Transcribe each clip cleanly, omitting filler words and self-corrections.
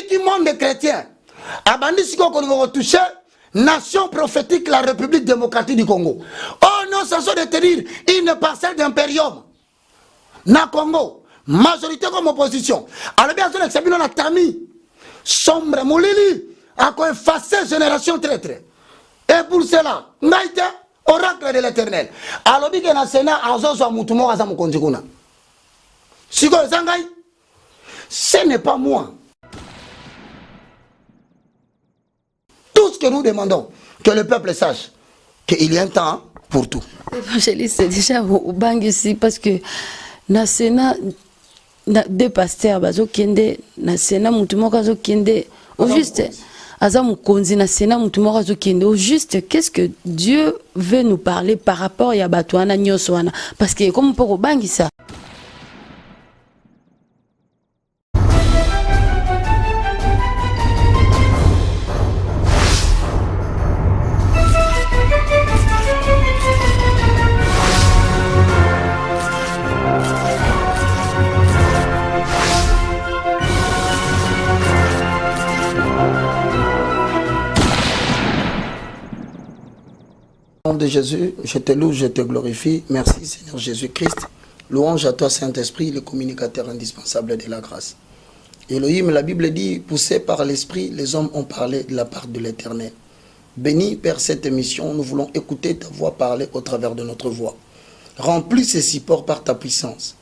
qui monde des chrétiens. Abandi si qu'on va toucher nation prophétique, la République démocratique du Congo. Oh non, ça soit de tenir une parcelle d'impérium. Na Congo, majorité comme opposition. Alors bien sûr, c'est bien on a tami. Sombre moulili, à quoi effacer génération traître. Et pour cela, naïte, oracle de l'Éternel. Alors bien que na Sénat, azo so mutumo aza mukonjikuna. Siko zangai, ce n'est pas moi. Tout ce que nous demandons, que le peuple sache qu'il y a un temps pour tout. Évangéliste, c'est déjà au bang ici parce que na Sénat, deux pasteurs, bazo kende, na Sénat, mutumo kazo kende, au juste, azamu konzi na Sénat, mutumo kazo kende, au juste, qu'est-ce que Dieu veut nous parler par rapport à Batouana Nyoswana? Parce que comme pour au bang ça. Au nom de Jésus, je te loue, je te glorifie. Merci Seigneur Jésus-Christ. Louange à toi Saint-Esprit, le communicateur indispensable de la grâce. Elohim, la Bible dit, poussés par l'Esprit, les hommes ont parlé de la part de l'Éternel. Béni Père cette émission, nous voulons écouter ta voix parler au travers de notre voix. Remplis ces supports par ta puissance.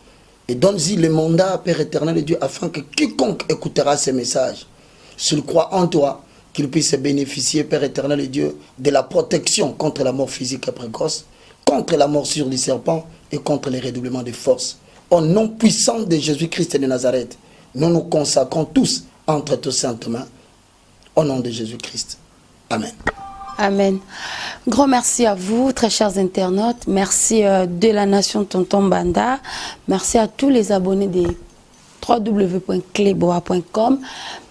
Et donne-y le mandat, Père éternel de Dieu, afin que quiconque écoutera ces messages, s'il croit en toi, qu'il puisse bénéficier, Père éternel et Dieu, de la protection contre la mort physique et précoce, contre la morsure du serpent et contre les redoublements de force. Au nom puissant de Jésus-Christ de Nazareth, nous nous consacrons tous entre tes saintes mains. Au nom de Jésus-Christ. Amen. Amen. Grand merci à vous, très chers internautes. Merci de la nation Tonton Banda. Merci à tous les abonnés des www.cleboa.com.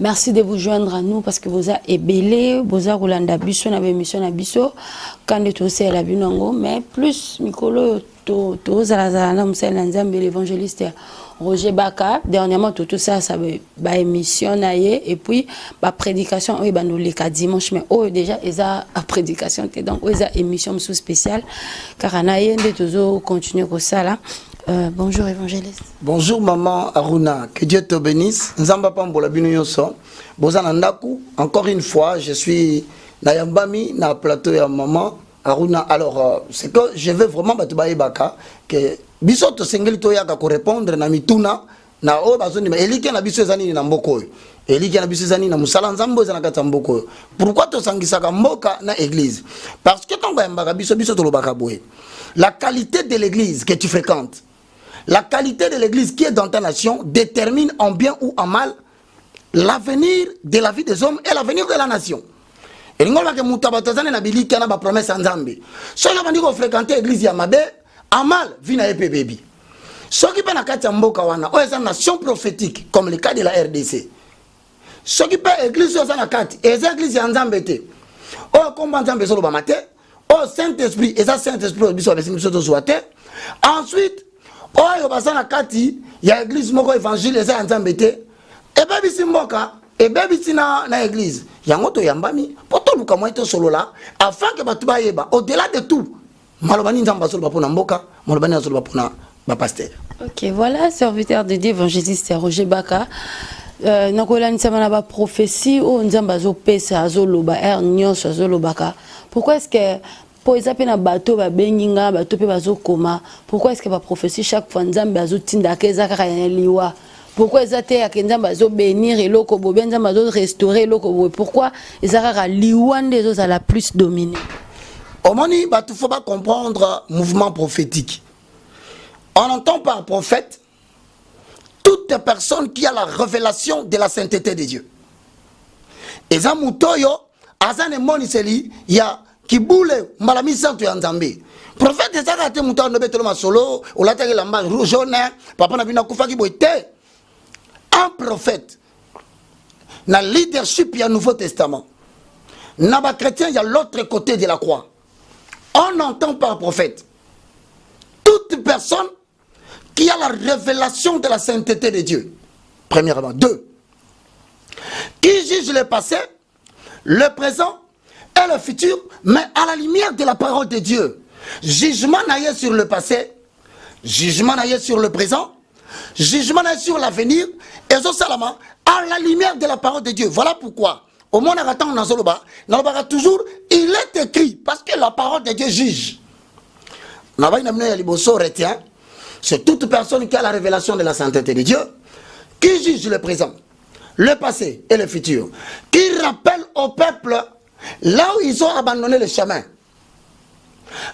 Merci de vous joindre à nous parce que vous avez ébélé, vous avez Rolanda Bisso, na émission na Bisso, quand de tout c'est la binongo, mais plus Mikolo to zalazala musel nzambe l'évangéliste Roger Baka. Dernièrement tout ça ba émission na ye et puis ba prédication on ba nous les dimanche mais oh déjà eza a prédication donc eza émission sous spéciale car na ye de toujours continuer comme ça là. Bonjour évangéliste. Bonjour maman Aruna, que Dieu te bénisse. Nzamba pambola bino yoso. Bozana ndaku, encore une fois, je suis na yambami na plateau ya maman Aruna. Alors c'est que je veux vraiment batubaye baka que biso to sengeli to yaka ko répondre na mituna na o bazoni ma elike na biso ezani na mboko yo. Elike na biso ezani na musala nzambo ezana kata mboko yo. Pourquoi to sangisaka mboka na église? Parce que quand ba mbaka biso to lobaka boye. La qualité de l'église que tu fréquentes, la qualité de l'église qui est dans ta nation détermine en bien ou en mal l'avenir de la vie des hommes et l'avenir de la nation. Et nous avons mutabatazane na biliki na ba promesse nzambe. So la bandi ko fréquenter l'église ya mabe, amal vina epé baby. So qui pe na kati mboka wana, o eza nation prophétique comme le cas de la RDC. So qui pe église oza na kati, eza église ya nzambe te. O komba nzambe so lo ba mate, o Saint-Esprit, eza Saint-Esprit biso ba biso to zoate. Ensuite oyo basana kati ya église moko évangile eza nzambe te ebebisi mboka ebebisi na église yango to yambami poto luka moito solola afin que batu bayeba au-delà de tout malobani nzamba solo bapona mboka malobani solo bapona ba pasteur. OK, voilà serviteur de Dieu évangéliste Roger Baka. Nakolani sama ba prophétie o nzamba zo pesa azoloba nyonso azolobaka. Pourquoi est-ce que pour exemple na bateau ba benginga bateau pe bazo koma pourquoi est-ce que ba prophétie chaque fois nzambe azo tinda keza kaka ya liwa pourquoi ezate ya nzambe azo bénir eloko bo nzambe azo restaurer eloko bo pourquoi ezaka liwa ndezo za la plus dominée? Omoni batu faut pas comprendre mouvement prophétique. On entend par prophète toute personne qui a la révélation de la sainteté de Dieu. Eza mutoyo azane moniseli ya Kiboule malami santo ya nzambe. Prophète ezaka te muta no betelo masolo, olata ke lamba jaune, papa na bina kufa ki boite. Un prophète na leadership ya Nouveau Testament. Na ba chrétien ya l'autre côté de la croix. On entend par prophète toute personne qui a la révélation de la sainteté de Dieu. Premièrement, deux. qui juge le passé, le présent et le futur, mais à la lumière de la parole de Dieu. Jugement naïe sur le passé, jugement naïe sur le présent, jugement naïe sur l'avenir, et salama à la lumière de la parole de Dieu. Voilà pourquoi, au moins on toujours, il est écrit, parce que la parole de Dieu juge. C'est toute personne qui a la révélation de la sainteté de Dieu, qui juge le présent, le passé et le futur, qui rappelle au peuple là où ils ont abandonné le chemin.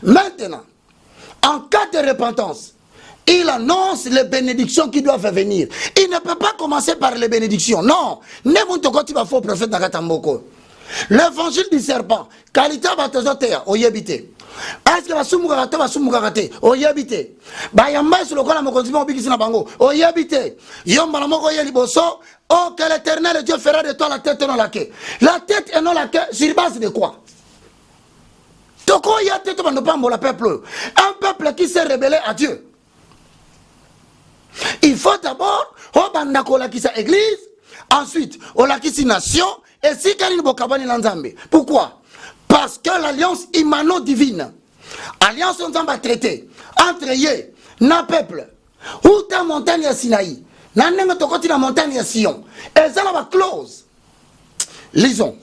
Maintenant, en cas de repentance, il annonce les bénédictions qui doivent venir. Il ne peut pas commencer par les bénédictions. Non. Prophète l'évangile du serpent, qualité batozotea, oyebite. Est-ce que va oyebite. Bayamba sur le corps mokonzima obikisi na bango, oyebite. Yomba na moko ye liboso, oh que l'Éternel Dieu fera de toi la tête et non la queue. La tête et non la queue, sur base de quoi? Un peuple qui s'est rebellé à Dieu. Il faut d'abord la église, ensuite la nation, et si pourquoi? Parce que l'alliance imano-divine, alliance on traité entre Yé, na peuple, ou ta montagne à Sinaï, na montagne à Sion, et ça va close. Lisons.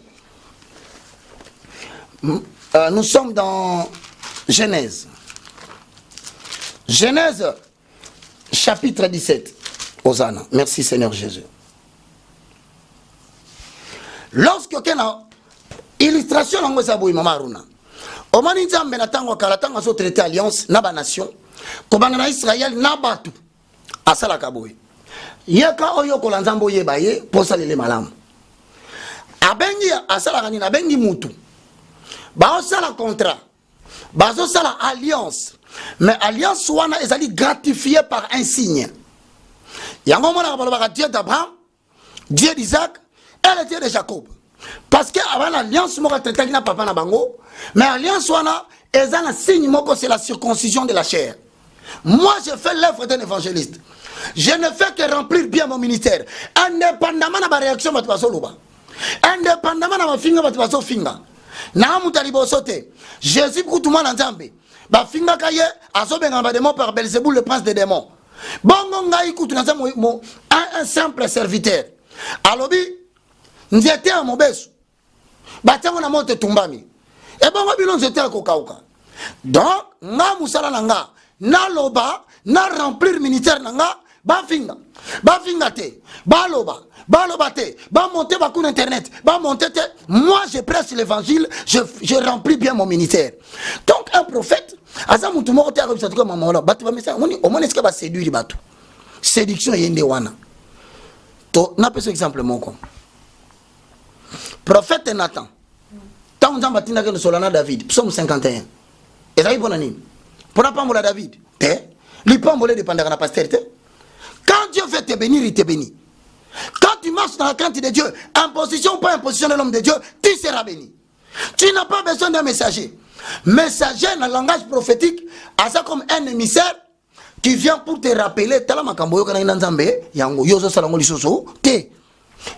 Nous sommes dans Genèse. Genèse, chapitre 17. Hosanna. Merci Seigneur Jésus. Lorsque quelqu'un illustration dans Mosaboui Mamaruna, au moment où nous avons traité alliance, na ba nation, comme na Israël, na batu, asala kaboui. Yaka oyo kolanzambo yebaye, posa lele malam. Abengi asala kanina, abengi mutu. Baosa la contrat, baosa la alliance, mais alliance wana ezali gratifiée par un signe. Yango mona ba Dieu d'Abraham, Dieu d'Isaac et le Dieu de Jacob. Parce que avant l'alliance moko traité na papa na bango, mais alliance wana ezali un signe moko, c'est la circoncision de la chair. Moi je fais l'œuvre d'un évangéliste. Je ne fais que remplir bien mon ministère, indépendamment de ma réaction batu basoloba. Indépendamment de ma finga batu baso finga. Na mutalibo sote Jésus kutuma na nzambe ba finga kaye azobenga ba démon par Belzéboul le prince des démons bongo ngai kutu na nzambe un simple serviteur alobi nzete ya mobesu batango na moto tumbami e bongo bino nzete ya kokauka donc nga musala na nga na loba na remplir ministère na nga ba finga te ba loba te, ba monter ba coup internet, ba monter te. Moi je prêche l'évangile, je remplis bien mon ministère. Donc un prophète, asa mutu moko te akobisa tuko mama wala, batu ba mesa, au moins est-ce que ba séduire batu. Séduction yende wana. To na pese exemple moko. Prophète Nathan. Tant nzamba tinda ke solana David, psaume 51. Ezali bona nini? Pona pambola David. Te, li pambolé dépendant na pasteur te. Quand Dieu veut te bénir, il te bénit. Quand tu marches dans la crainte de Dieu, imposition ou pas imposition de l'homme de Dieu, tu seras béni. Tu n'as pas besoin d'un messager. Messager dans le langage prophétique, c'est comme un émissaire qui vient pour te rappeler. Tala makambo yo kana nzambe yango yozo salango lisoso te.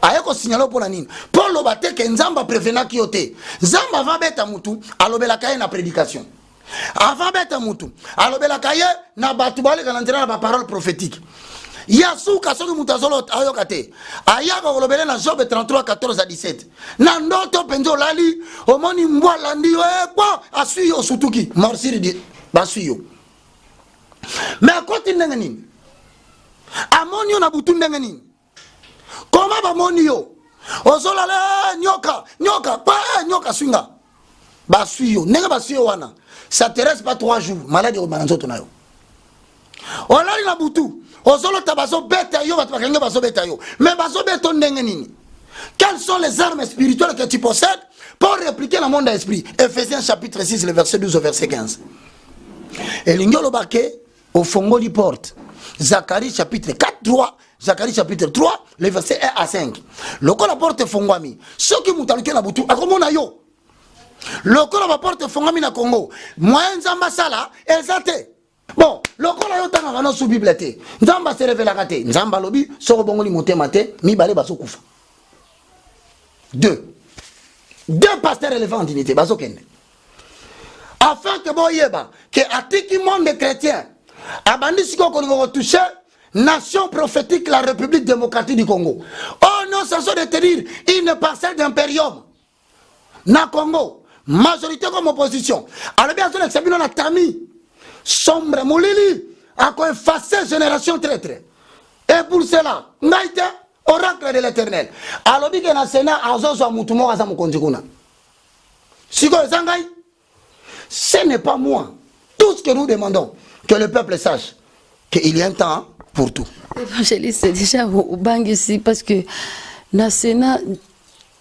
Ayako signalo pour la nine. Pour l'obate que nzamba prévena ki yote. Nzamba va beta mutu alobela kaye na prédication. Avant beta mutu alobela kaye na batubale kana ndira na parole prophétique. Yasuka soki mutazolo ayokate ayaka kolobele na Job 33 14 à 17 na ndoto penzo lali omoni mbwa landi kwa asui osutuki morsiri di basuyo mais akoti ndenge nini amoni na butu ndenge nini koma ba moni yo ozolala nyoka pa nyoka swinga basuyo ndenge basuyo wana ça te reste pas 3 jours malade au manzoto na yo olali na butu ozolo tabazo beta yo batu bakenge bazo beta yo mais bazo beto ndenge nini. Quelles sont les armes spirituelles que tu possèdes pour répliquer le monde d'esprit? Ephésiens chapitre 6 le verset 12 au verset 15. Et l'ingolo baké au fongoli porte. Zacharie chapitre 4 3, Zacharie chapitre 3 le verset 1 à 5. Loko la porte fongwami. Ceux qui mutaluke na butu akomona yo. Loko la porte fongwami na Congo. Moyenza sala ezate. Bon, lokola yo tanga kana sous Bible te. Nzamba se révèle kate. Nzamba lobi soko bongoli motema te, mi balé baso kufa. 2 pasteurs élevés en dignité bazokende afin que boyeba que atiki monde chrétien abandi siko ko retoucher nation prophétique la République démocratique du Congo. Oh non, ça sont de tenir une parcelle d'impérium na Congo, majorité comme opposition. Alors bien sûr, c'est bien tami sombre moulili à quoi effacer génération traître. Et pour cela, naïte oracle de l'Éternel. Alors bien que na Sénat azozo mutumo aza mukondikuna. Siko zangai, ce n'est pas moi. Tout ce que nous demandons, que le peuple sache qu'il y a un temps pour tout. Évangéliste, c'est déjà au bang ici parce que na Sénat,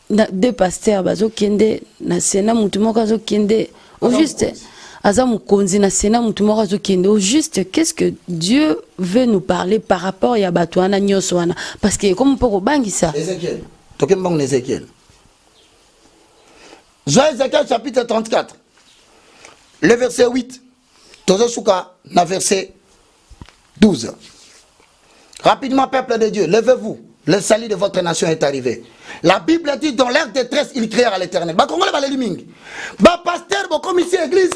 deux pasteurs, bazo kende, na Sénat, moutumo kazo kende, au juste, azamu konzi na Sénat, moutumo kazo kende, au juste, qu'est-ce que Dieu veut nous parler par rapport à Batouana Nyoswana? Parce que comme pour au bang ça. Ézéchiel, tokem bang Ézéchiel. Joël Ézéchiel chapitre 34, le verset 8, Tozo Souka, na verset 12. Rapidement, peuple de Dieu, levez-vous. Le salut de votre nation est arrivé. La Bible dit, dans l'air de détresse, ils crièrent à l'Éternel. Bah, Congolais, bah, les liming. Bah, pasteur, bah, comme ici, église,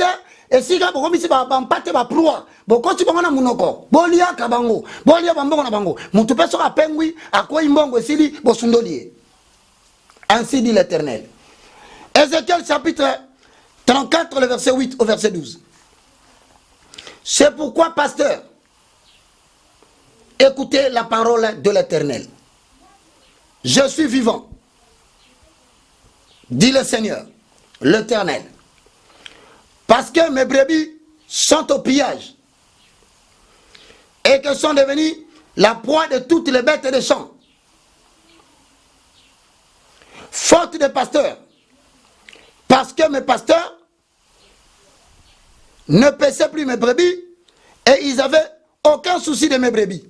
et si, bah, comme ici, bah, pate, bah, proie. Bah, quand tu vas en monoko, bolia, kabango, bolia, bambongo, na bango. Mon tout sera pengui, à quoi imbongo, sili, bo sundolier. Ainsi dit l'Éternel. Ézéchiel, chapitre 34, le verset 8 au verset 12. C'est pourquoi, pasteur, écoutez la parole de l'Éternel. Je suis vivant, dit le Seigneur, l'Éternel, parce que mes brebis sont au pillage et que sont devenues la proie de toutes les bêtes des champs. Faute de pasteurs, parce que mes pasteurs ne paissaient plus mes brebis et ils n'avaient aucun souci de mes brebis.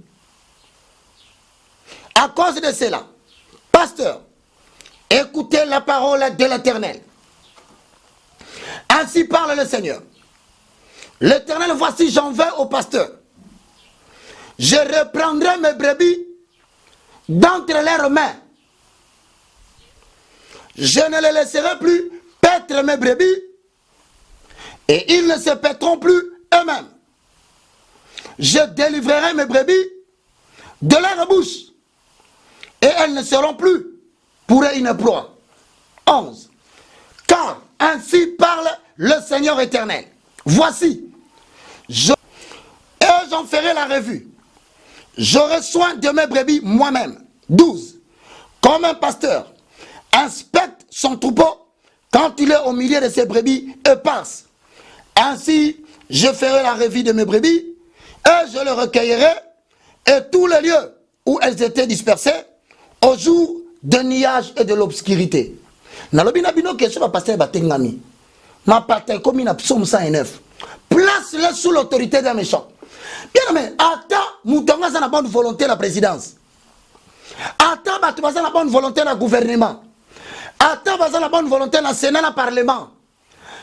À cause de cela, pasteur, écoutez la parole de l'Éternel. Ainsi parle le Seigneur. L'Éternel, voici, j'en vais au pasteur. Je reprendrai mes brebis d'entre leurs mains. Je ne les laisserai plus paître mes brebis et ils ne se paîtront plus eux-mêmes. Je délivrerai mes brebis de leur bouche et elles ne seront plus pour une proie. 11. Car ainsi parle le Seigneur éternel. Voici, et j'en ferai la revue. J'aurai soin de mes brebis moi-même. 12. Comme un pasteur inspecte son troupeau quand il est au milieu de ses brebis éparses. Ainsi, je ferai la revue de mes brebis et je les recueillerai et tous les lieux où elles étaient dispersées au jour de nuage et de l'obscurité. Nalobi nabino question va passer batengami. Ma partie comme une psaume 109. Place-le sous l'autorité d'un méchant. Bien mais ata mutonga sa na bonne volonté la présidence. Ata batubasa na bonne volonté la gouvernement. Ata basa na bonne volonté la Sénat na parlement.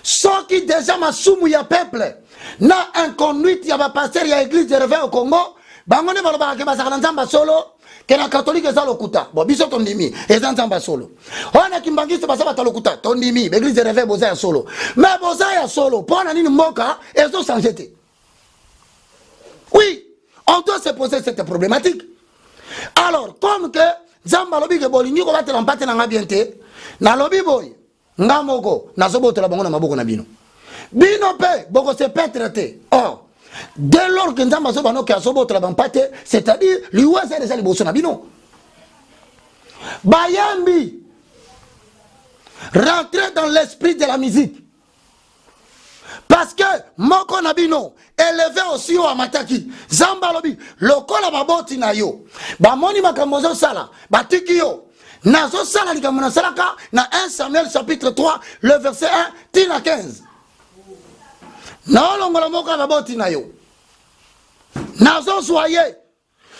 Ceux qui déjà ma soumu ya peuple na inconduite ya ba pasteur ya église de réveil au Congo, bangone baloba ke basa nzamba solo. Que la catholique est à l'okuta. Bon, biso tondimi, et zantamba solo. On a kimbangiste basa bata l'okuta, tondimi, l'église de réveil boza ya solo. Mais boza ya solo, pour nani moka, et zo s'enjeter. Oui, on doit se poser cette problématique. Alors, comme que Zamba lobi ke bolingi ko batela mpate na ngabiente, na lobi boy, ngamoko, na zoboto la bango na maboko na bino. Bino pe, boko se pétrete. Or, dès lors que nous avons c'est-à-dire l'US est déjà les Bolsonaro. Bayambi, rentrer dans l'esprit de la musique. Parce que Moko Nabino, élevé aussi au Amataki, Zambalobi, le kola baboti na yo, Bamoni Makamozo Sala, Batikio, Nazo Sala Ligamona Salaka, na 1 Samuel chapitre 3, le verset 1, Tina 15. Non, Moka baboti na yo. Nazo soyez.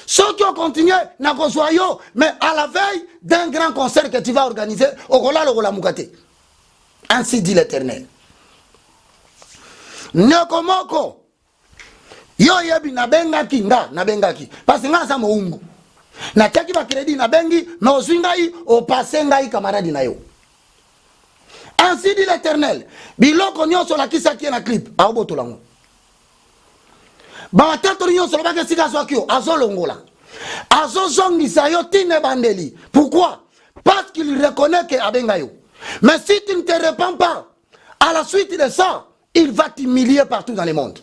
Ceux qui ont continué, n'a soyez, mais à la veille d'un grand concert que tu vas organiser, au Gola le Gola Mukate. Ainsi dit l'Éternel. Nekomoko. Yo yebi na bengaki nga, na bengaki. Parce que nga sa moungu. Na taki ba crédit na bengi, mais au swingai, au passé ngai camarade na yo. Ainsi dit l'Éternel. Biloko nyonso la kisa qui est na clip. Aoboto lango. Ba tato nyonso la ba sika so akio, azo longola. Azo zongisa yo tine bandeli. Pourquoi? Parce qu'il reconnaît que abenga yo. Mais si tu ne te répands pas, à la suite de ça, il va t'humilier partout dans le monde.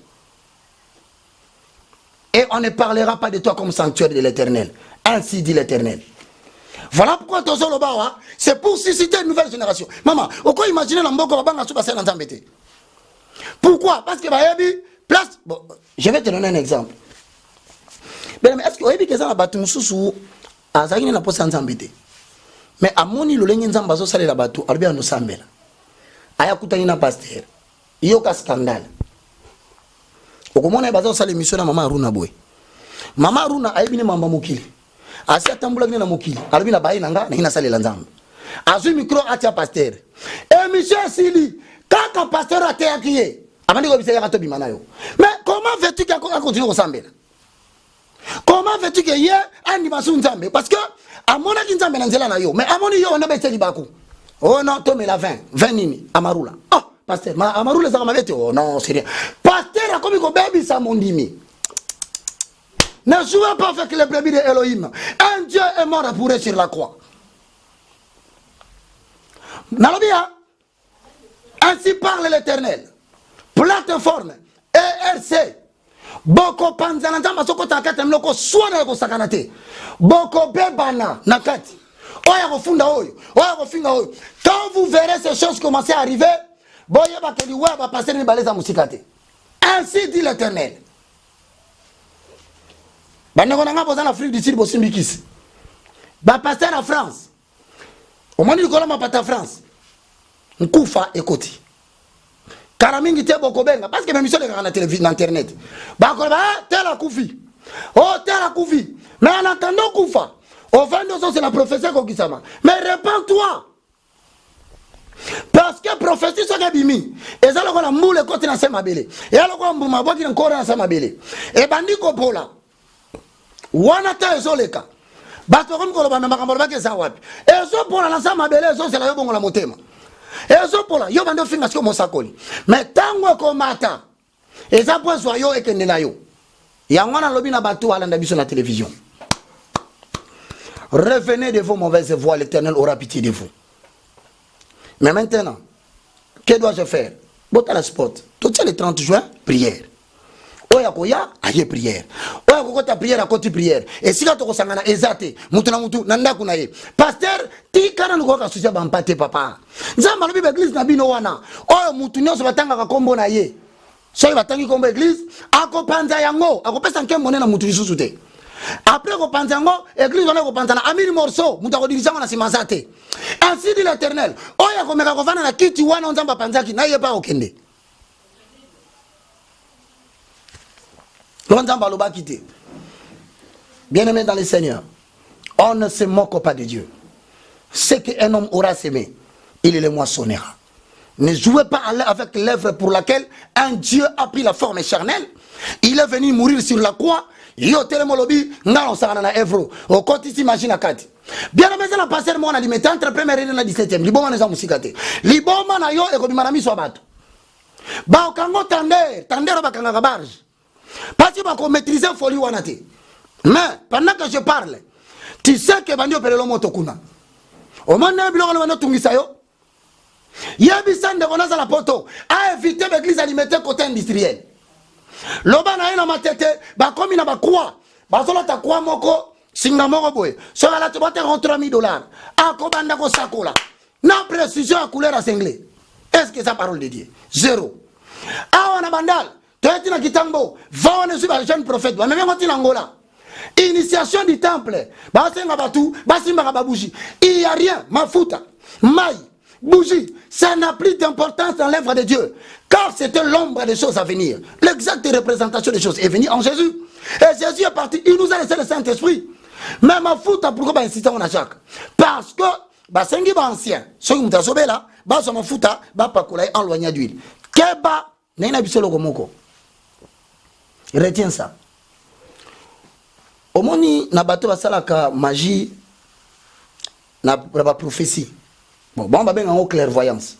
Et on ne parlera pas de toi comme sanctuaire de l'Éternel. Ainsi dit l'Éternel. Voilà pourquoi c'est pour susciter une nouvelle génération. Maman, pourquoi imaginer l'amboko babanga sous bassin dans embêté? Pourquoi? Parce que place. Bon, je vais te donner un exemple. Mais est-ce que vous avez ça batu mususu azaki na posa nzambete? Mais amoni lolengi nzamba zo sale la batu albi anu sambela. Aya kutani na pasteur. Iyo ka scandale. Okomona bazo sale mission na mama Aruna boy. Mama Aruna ayibine mamba mukili. Asi atambula na mukili. Albi na bayi nanga na ina sale la nzamba. Azu micro atia pasteur. Et monsieur Sili, kaka pasteur atia kiye. Amandi ko bisaya kato bimana yo. Mais comment veux-tu qu'il continue resembler? Comment veux-tu que hier animation nzambe? Parce que à mon avis nzambe nanzela na yo, mais à mon yo on a bêté libako. Oh non, toi mais la 20 nini amarula. Oh, pasteur, ma amarula ça m'a oh non, c'est rien. Pasteur a comme ko baby ça mon dimi. Ne jouez pas avec les brebis de Elohim. Un Dieu est mort pour sur la croix. Nalobia. Ainsi parle l'Éternel. Plateforme ERC. Boko panzana nzamba soko takata mloko swana ko sakanate. Boko bebana nakati. Oya kofunda oyo. Oya kofinga oyo. Quand vous verrez ces choses commencer à arriver, boye ba keli wa ba passer ni baleza musikate. Ainsi dit l'Éternel. Baneko nanga boza na Afrique du Sud bosimbikisi. Ba passer en France. Au moins ni kolama pata France. Nkufa ekoti. Karamingi te boko benga parce que même mission de la télévision internet. Ba ko ba tela kufi. Oh tela kufi. Mais en attendant kufa. Au 22 ans c'est la prophétie ko kisama. Mais répands-toi. Parce que prophétie so ke bimi. Ezalo ko na mbule ko tina sema bele. E alo ko mbuma boti na ko na sema bele. E bandiko pola. Wana ta ezoleka. Bato comme ko ba makambo ba ke sa wapi. Ezo pola na sema bele ezo c'est la yo bongo la motema. Ezo pola yo bando finga siko mosakoli. Mais tango ko mata. Eza point so yo ekende na yo. Ya ngwana lobi na bato alanda biso na télévision. Revenez de vos mauvaises voies, l'Éternel aura pitié de vous. Mais maintenant, que dois-je faire? Bota la spot. Tout ça le 30 juin, prière. Oya koya, aye prière. Oya kokota prière, akoti prière. Et si tu as sangana ezate, mutu na mutu, nanda kunaye. Pasteur, ti kana nuko ka sucia bampate papa. Nzamba lobi église na bino wana. Oya mutu nyonso batanga ka kombo na ye. So batangi kombo église, akopanza yango, akopesa nkembo na mutu lisusu te. Après qu'on pense en église on a qu'on pense en amiri morceau muta ko dirisa na simasate. Ainsi dit l'Éternel. Oya ko meka ko fana na kiti wana nzamba panzaki na yeba okende. Nzamba lo ba kité. Bien-aimé dans le Seigneur, on ne se moque pas de Dieu. Ce qu'un homme aura semé, il le moissonnera. Ne jouez pas avec l'œuvre pour laquelle un Dieu a pris la forme charnelle. Il est venu mourir sur la croix. Yo telemolobi ngalo sangana na evro o koti si machine akati bien na meza na passer mona limete entre première et na 17e liboma na za musikate liboma na yo e ko bimana miso abato ba okango tandero bakanga ka barge parce ba ko maîtriser folie wana te mais pendant que je parle tu sais que bandio pelelo moto kuna o mona biloko na tungisa yo yebi sande kona za la poto a éviter l'église alimenter côté industriel. Loba na ina matete ba komi na ba croix ba solo ta croix moko singa moko boy so la te bote $3000 ako banda ko sakola na précision à couleur à cinglé. Est-ce que ça parole de Dieu? Zéro. Awa na bandal toeti na kitambo va on est jeune prophète ba même ngoti na Angola initiation du temple ba senga batu ba simba ka babuji il y a rien mafuta mai bougie, ça n'a plus d'importance dans l'œuvre de Dieu. Car c'était l'ombre des choses à venir. L'exacte représentation des choses est venue en Jésus. Et Jésus est parti, il nous a laissé le Saint-Esprit. Mais ma faute, pourquoi pas insister en Jacques? Parce que, bah, c'est un ancien. Ceux qui m'ont sauvé là, bah, ça m'a foutu, bah, pas qu'on en loin d'huile. Keba, n'a pas de komoko. Retiens ça. omoni na bato basalaka magie na ba prophétie. Bon ba benga ngo clairvoyance.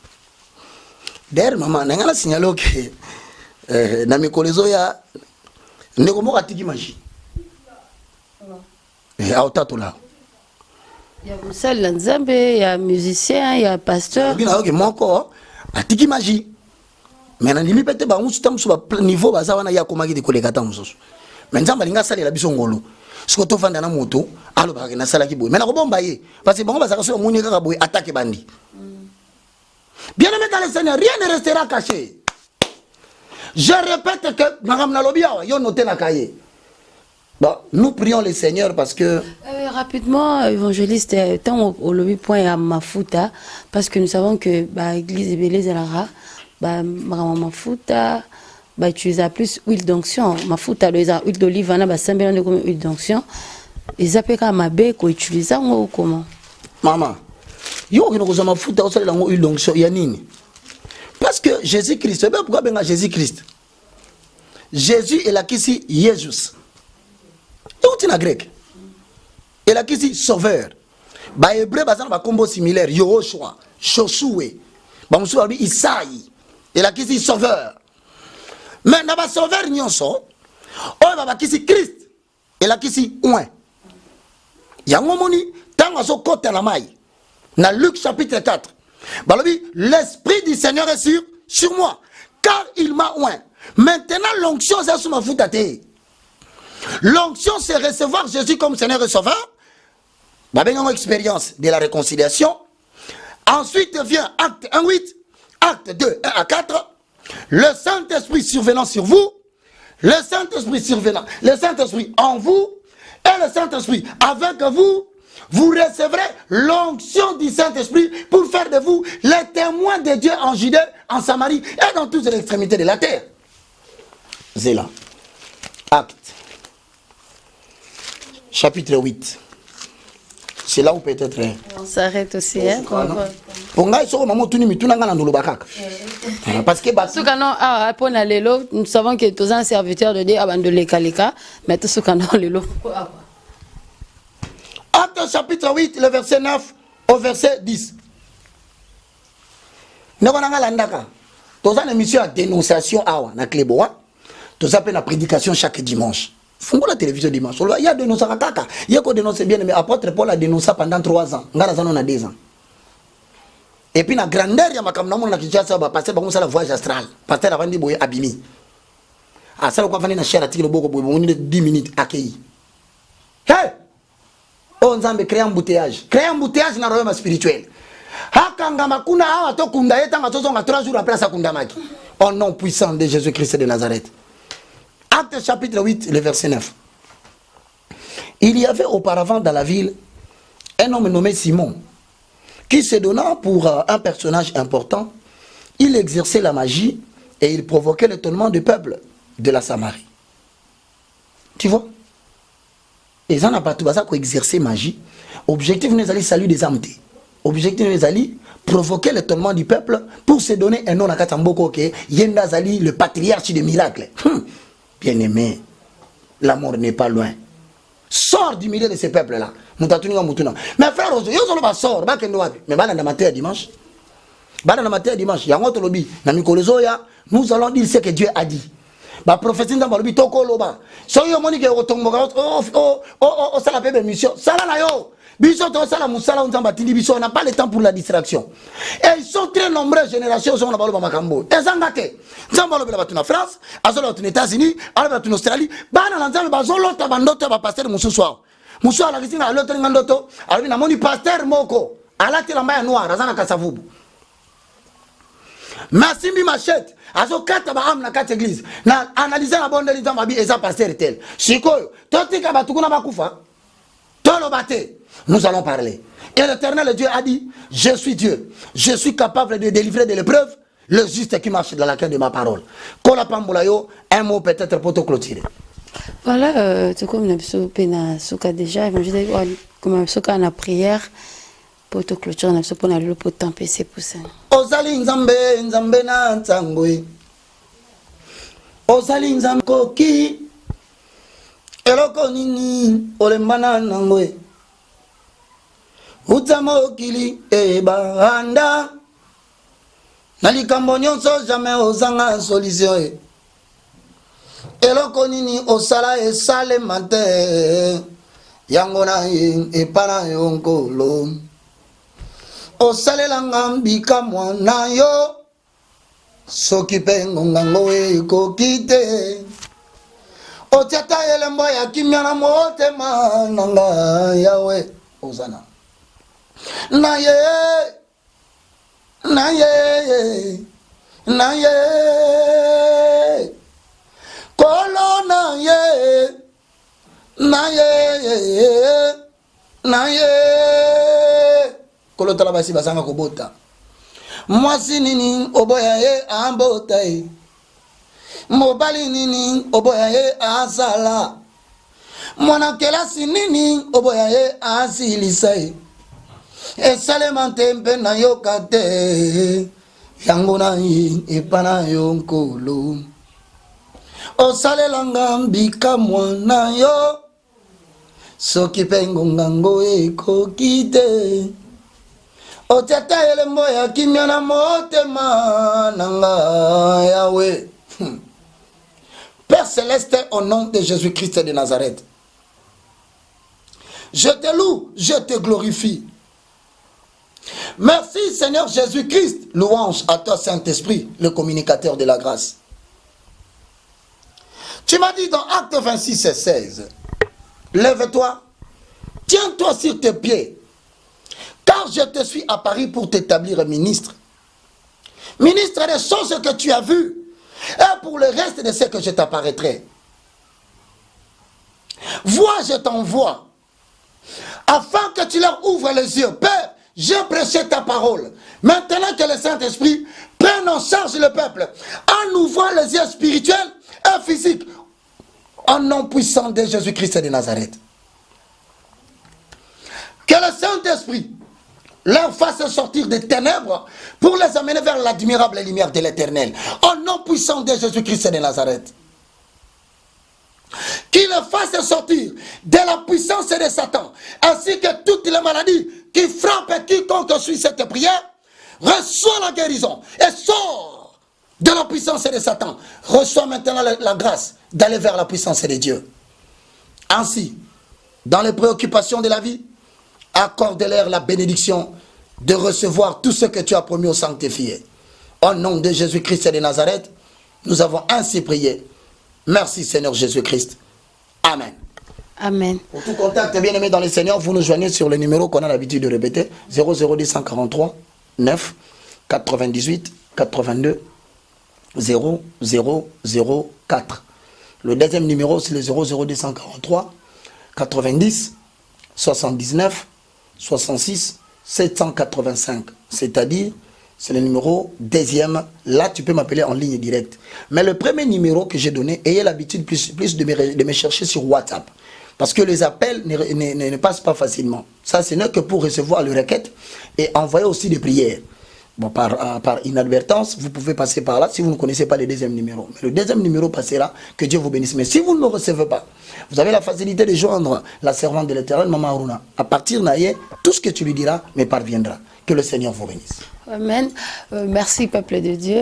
D'ailleurs maman na ngala signalo que na mikolezo ya ndeko moko atiki magie. Et autatola. Il y a Moussal Nzambe, il y a musicien, il y a pasteur. Bina ok moko atiki magie. Mais na limi pete ba musu tam suba niveau baza wana ya komaki de koleka tam mususu. Mais nzamba linga sala la biso ngolo. Siko to fanda na moto, alo ba na sala ki boy. Mais na ko bomba ye parce que bango bazaka so muni kaka boy attaque bandi. Bien aimé dans le Seigneur, rien ne restera caché. Je répète que madame Nalobia, yo noté la cahier. Bon, nous prions le Seigneur parce que rapidement, évangéliste, tant au lobby point à Mafuta, parce que nous savons que l'église est belle, Mafuta, utiliser plus huile d'onction. Mafuta, huile d'olive, on a semblant comme huile d'onction. Ils appellent à ma baie qu'on utilise ou comment? Maman, yo qui nous a Mafuta, on sait la huile d'onction, yanini. Parce que Jésus-Christ, pourquoi bien Jésus-Christ? Jésus est là qui si Jésus. Tout en grec. Et là qui si sauveur. Ba hébreu bazana ba combo similaire Yoshua, Josué. Ba musu ba Isaïe. Et là qui si sauveur. Mais na ba sauveur nyonso, o ba qui si Christ. Et là qui si oin. Yango moni tango so kota la mai. Na Luc chapitre 4. Balobi l'esprit du Seigneur est sur moi car il m'a oint. Maintenant l'onction c'est sur ma foutate. L'onction, c'est recevoir Jésus comme Seigneur et Sauveur. Bah, ben, une expérience de la réconciliation. Ensuite vient acte 1-8, acte 2, 1 à 4. Le Saint-Esprit survenant sur vous. Le Saint-Esprit survenant. Le Saint-Esprit en vous. Et le Saint-Esprit avec vous. Vous recevrez l'onction du Saint-Esprit pour faire de vous les témoins de Dieu en Judée, en Samarie et dans toutes les extrémités de la terre. Zéla. Acte. Chapitre 8. C'est là où peut-être. On s'arrête aussi. Hein, parce que nous savons que tous un serviteur de Dieu de l'Ekalika, mais tout ce qu'on a le Acte chapitre 8, le verset 9 au verset 10. Nous avons une émission de dénonciation à Cléboa. Nous avons une prédication chaque dimanche. Fongo la télévision dimanche. Il y a dénoncé à Kaka. Il y a dénoncé bien, mais apôtre Paul a dénoncé pendant 3 ans. On a 2 ans. Et puis la grandeur, il y a ma caméra, qui a passé par la voyage astral. Pasteur avant de boyer abimi. Ah, ça, on va faire une chaîne à tirer le boco pour 10 minutes accueilli. Hey! On a créé un embouteillage. Créer un embouteillage dans le royaume spirituel. Hakanga makuna hawa to kunda yeta ngatozo nga 3 jours après ça kunda maki. Au nom puissant de Jésus-Christ de Nazareth. Acte chapitre 8, le verset 9. Il y avait auparavant dans la ville un homme nommé Simon, qui se donna pour un personnage important. Il exerçait la magie et il provoquait l'étonnement du peuple de la Samarie. Tu vois? Et ça n'a pas tout ça pour exercer magie. Objectif nous allait saluer des âmes. Objectif nous allait provoquer l'étonnement du peuple pour se donner un nom à Katamboko que Yenda Zali, le patriarche des miracles. Bien-aimé, la mort n'est pas loin. Sors du milieu de ces peuples-là. Mais frère, sort, mais dimanche. Nous allons dire ce que Dieu a dit. La prophétie dans le toko loba. Soyo moni ke otomboka o sala pe mission. Sala na yo. Biso to sala musala on tamba tindi biso, on n'a pas le temps pour la distraction. Et ils sont très nombreuses générations sont na baloba makambo. Ezangate. Nzamba lobela batuna France, azola batuna États-Unis, ala batuna Australie, bana na nzamba bazolo tabandoto ba pasteur mususwa. Muswa la kisinga aloto ngandoto, alabi na moni pasteur moko. Alati la maya noire, azana kasavubu. Massimbi machette. Azo kata ba am na kata église. Na analyser la bonne de mabi eza pasteur tel. Sikoyo, totika batukuna bakufa. Tolo bate. Nous allons parler. Et l'Éternel Dieu a dit, je suis Dieu. Je suis capable de délivrer de l'épreuve le juste qui marche dans laquelle de ma parole. Kola pambolayo, un mot peut-être pour te clôturer. Voilà, c'est comme nous pena souka déjà, je dis comme souka na prière pour te clôturer, on a pour aller pour tempérer pour ça. Ozali nzambe nzambe na nzangwe. Ozali nzambe koki eloko nini olembana nangwe utama okili ebanda na likambo nyonso jamais ozanga solution eloko nini osala esalema te yango na ye epana yo nkolo osalelanga mbika mwana yo soki mpe ngongango ekoki te otiata elembo ya kimia na motema nanga yawe ozana na ye na ye na ye kolo na ye na ye na ye kolo tala basi basanga kobota mwasi nini oboya ye ambota ye mobali nini oboya ye azala mwana kelasi nini oboya ye asilisa ye esalema te mpe na yoka te yango na ye epa na yo nkolo osalelanga mbika mwana yo soki mpe ngongango ekoki te otiata elembo ya kimia na motema nanga yawe. Père Céleste, au nom de Jésus-Christ de Nazareth, je te loue, je te glorifie. Merci Seigneur Jésus-Christ, louange à toi Saint-Esprit, le communicateur de la grâce. Tu m'as dit dans Acte 26 et 16, lève-toi, tiens-toi sur tes pieds, car je te suis apparu pour t'établir ministre. Ministre des choses que tu as vues, et pour le reste de ce que je t'apparaîtrai. Vois, je t'envoie, afin que tu leur ouvres les yeux. Père, j'ai prêché ta parole. Maintenant que le Saint-Esprit prenne en charge le peuple, en ouvrant les yeux spirituels et physiques, en nom puissant de Jésus-Christ de Nazareth. Que le Saint-Esprit leur fasse sortir des ténèbres pour les amener vers l'admirable lumière de l'Éternel. Au nom puissant de Jésus-Christ de Nazareth. Qu'il les fasse sortir de la puissance de Satan, ainsi que toutes les maladies qui frappent quiconque suit cette prière, reçoit la guérison et sort de la puissance de Satan. Reçoit maintenant la grâce d'aller vers la puissance de Dieu. Ainsi, dans les préoccupations de la vie, accorde-leur la bénédiction de recevoir tout ce que tu as promis aux sanctifiés. Au nom de Jésus-Christ de Nazareth, nous avons ainsi prié. Merci Seigneur Jésus-Christ. Amen. Amen. Pour tout contact, bien aimé dans le Seigneur, vous nous joignez sur le numéro qu'on a l'habitude de répéter, 00243 9 98 82 0004. Le deuxième numéro, c'est le 00243 90 79 66 785. C'est-à-dire, c'est le numéro deuxième. Là, tu peux m'appeler en ligne directe. Mais le premier numéro que j'ai donné, ayez l'habitude plus de me chercher sur WhatsApp. Parce que les appels ne passent pas facilement. Ça, ce n'est que pour recevoir les requêtes et envoyer aussi des prières. Bon, par inadvertance, vous pouvez passer par là si vous ne connaissez pas le deuxième numéro. Mais le deuxième numéro passera, que Dieu vous bénisse. Mais si vous ne le recevez pas, vous avez la facilité de joindre la servante de l'Éternel, Maman Aruna. À partir d'hier, tout ce que tu lui diras me parviendra. Que le Seigneur vous bénisse. Amen. Merci, peuple de Dieu.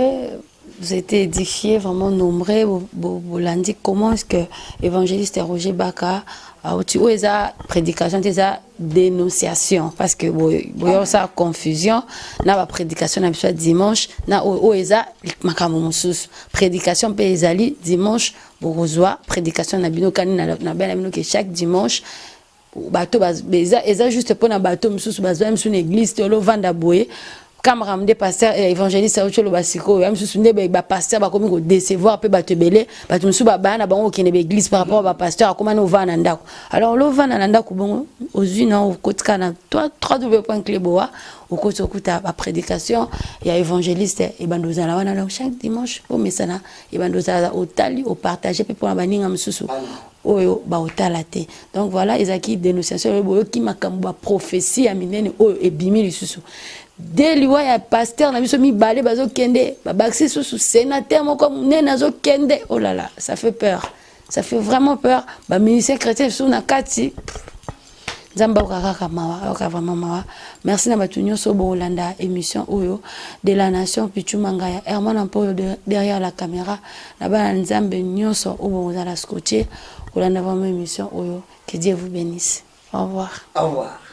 Vous êtes édifiés, vraiment nombreux. Vous l'avez dit, comment est-ce que l'évangéliste Roger Baka a eu sa prédication, sa dénonciation? Parce que vous avez sa confusion. Dans la prédication, on a dimanche. Dans la prédication, dimanche, vous reçoivez prédication, chaque dimanche. Bateau eza juste pour na bateau msusu bazwa msu na église tolo vanda boye camera mde pasteur évangéliste a cholo basiko ya msusu ndebe ba pasteur ba komi ko décevoir pe bato belé bato msusu ba bana bango kene be église par rapport ba pasteur akoma no vana ndako alors lo vana na ndako bongo ozui na okotika na www.cleboa okotokuta ba prédication ya évangéliste et bandoza na wana chaque dimanche au mesana et bandoza otali au partager pe pour baninga msusu oyo ba otalate. Donc voilà, ezaki dénonciation oyo ki makambo ba prophétie ya minene oyo ebimi lisusu. De liwa ya pasteur na biso mi balé bazo kende, ba baxi susu sénateur moko munene azo kende. Oh là là, ça fait peur. Ça fait vraiment peur. Bah, ministère chrétien, sur na kati. Zamba okaka mawa, oka vraiment mawa. Merci na batunyo sobo Olanda émission Oyo de la nation Pichu Mangaya. Herman Ampo derrière la caméra. Là-bas, Nzambe Nyoso Obo Ozala Scotché. Olanda vraiment émission Oyo. Que Dieu vous bénisse. Au revoir. Au revoir.